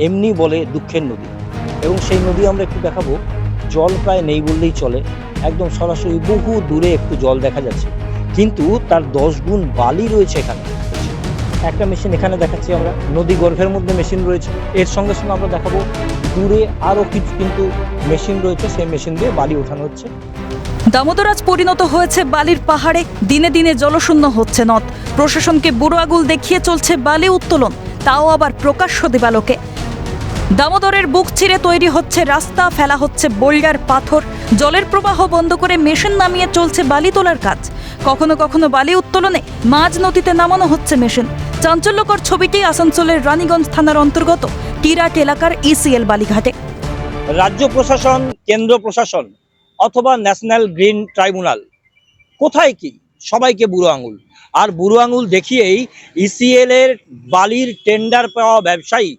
এমনি বলে দুঃখের নদী। এবং সেই নদী আমরা একটু দেখাবো, জল প্রায় নেই বললেই চলে, একদম সরাসরি বহু দূরে একটু জল দেখা যাচ্ছে, কিন্তু তার 10 গুণ বালি রয়েছে এখানে। একটা মেশিন এখানে দেখাচ্ছি আমরা, নদী গর্ভের মধ্যে মেশিন রয়েছে, এর সঙ্গে সঙ্গে আমরা দেখাবো দূরে আরও কিছু কিন্তু মেশিন রয়েছে, সেই মেশিন দিয়ে বালি ওঠানো হচ্ছে। দামোদর আজ পরিণত হয়েছে বালির পাহাড়ে, দিনে দিনে জলশূন্য হচ্ছে নদ। প্রশাসনকে বুড়ো আঙুল দেখিয়ে চলছে বালি উত্তোলন, তাও আবার প্রকাশ্য দিবালোকে। দামোদরের বুক চিরে তৈরি হচ্ছে রাস্তা, ফেলা হচ্ছে বোল্ডার পাথর, জলের প্রবাহ বন্ধ করে মেশিন নামিয়ে চলছে বালি তোলার কাজ। কখনো কখনো বালি উত্তোলনে মাঝ নদীতে নামানো হচ্ছে মেশিন। চাঞ্চল্যকর ছবিটি আসানসোলের রানীগঞ্জ থানার অন্তর্গত টিরাট এলাকার ইসিএল বালিঘাটে। রাজ্য প্রশাসন, কেন্দ্র প্রশাসন অথবা ন্যাশনাল গ্রিন ট্রাইব্যুনাল, কোথায় কি? সবাইকে বুড়ো আঙুল, আর বুড়ো আঙুল দেখিয়েই ইসিএল এর বালির টেন্ডার পাওয়া ব্যবসায়ী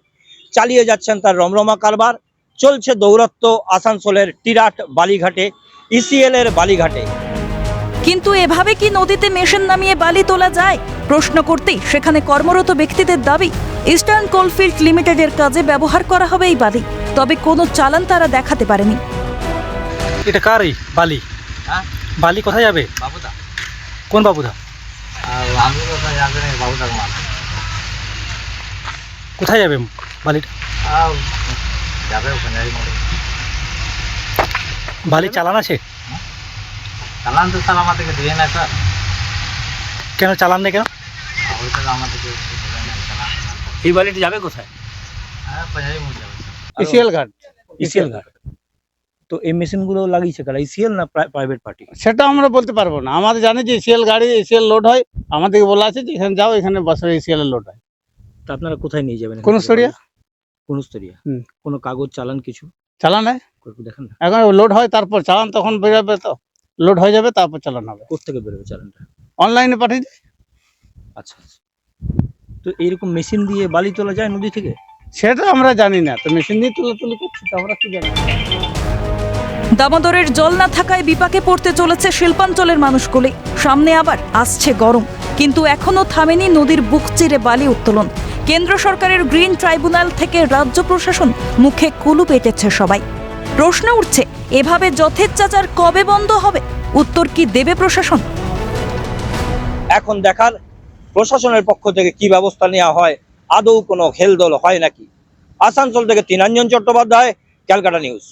চালিয়ে যাচ্ছেন তার রমরমা কারবার। চলছে দৌরাত্ম্য আসানসোলের টিরাট বালিঘাটে, ইসিএল এর বালিঘাটে। কিন্তু এভাবে কি নদীতে মেশিন নামিয়ে বালি তোলা যায়? প্রশ্ন করতেই সেখানে কর্মরত ব্যক্তিদের দাবি, ইস্টার্ন কোলফিল্ড লিমিটেডের কাজে ব্যবহার করা হবে এই বালি, তবে কোনো চালান তারা দেখাতে পারেনি। এটা কার এই বালি? হ্যাঁ, বালি কোথায় যাবে? বাবুদা। কোন বাবুদা? আমি কোথায় যাবে না, বাবুদার মাল। কোথায় যাবে বালিটা? যাবে ওখানে মোড়ে। বালি চালান আছে? চালান তো স্যার আমাদেরকে দিয়ে না স্যার। কেন চালান নেই কেন? ওইটা তো আমাদেরকে দেবে না চালান। এই বালিটা যাবে কোথায়? হ্যাঁ, পাঞ্জাবি মোড় যাবে স্যার। ইসিএল ঘাট। ইসিএল ঘাট। তো এই মেশিনগুলো লাগিয়েছে কারা, ইসিএল না প্রাইভেট পার্টি? সেটা আমরা বলতে পারবো না। আমাদের জানি যে এসিএল গাড়ি এসিএল লোড হয়, আমাদেরকে বলা আছে যে এখানে যাও, এখানে বসে এসিএল এর লোড হয়। তা আপনারা কোথায় নিয়ে যাবেন? কোনস্তরিয়া। কোনস্তরিয়া। হুম। কোনো কাগজ চালান কিছু চালান হয়, একটু দেখেন না। এখন লোড হয় তারপর চালান তখন বেরোবে, তো লোড হয়ে যাবে তারপর চালান হবে। কোথেকে বেরোবে চালানটা? অনলাইনে পাঠিয়ে দিই। আচ্ছা আচ্ছা। তো এইরকম মেশিন দিয়ে বালি তোলা যায় নদী থেকে? সেটা আমরা জানি না, তো মেশিন দিয়ে তুলে করছি, তো আমরা কি জানি। দামোদরের জল না থাকায় বিপাকে পড়তে চলেছে শিল্পাঞ্চলের মানুষগুলি। সামনে আবার আসছে গরম, কিন্তু এখনো থামেনি নদীর বুক চিরে বালি উত্তোলন। কেন্দ্র সরকারের গ্রিন ট্রাইব্যুনাল থেকে রাজ্য প্রশাসন মুখে কুলু পেটেছে সবাই। প্রশ্ন উঠছে, এভাবে যথেচ্ছাচার কবে বন্ধ হবে? উত্তর কি দেবে প্রশাসন? এখন দেখার প্রশাসনের পক্ষ থেকে কি ব্যবস্থা নেওয়া হয়, আদৌ কোনো হেলদোল হয় নাকি। আসানসোল থেকে তিনাঞ্জন চট্টোপাধ্যায়, ক্যালকাটা নিউজ।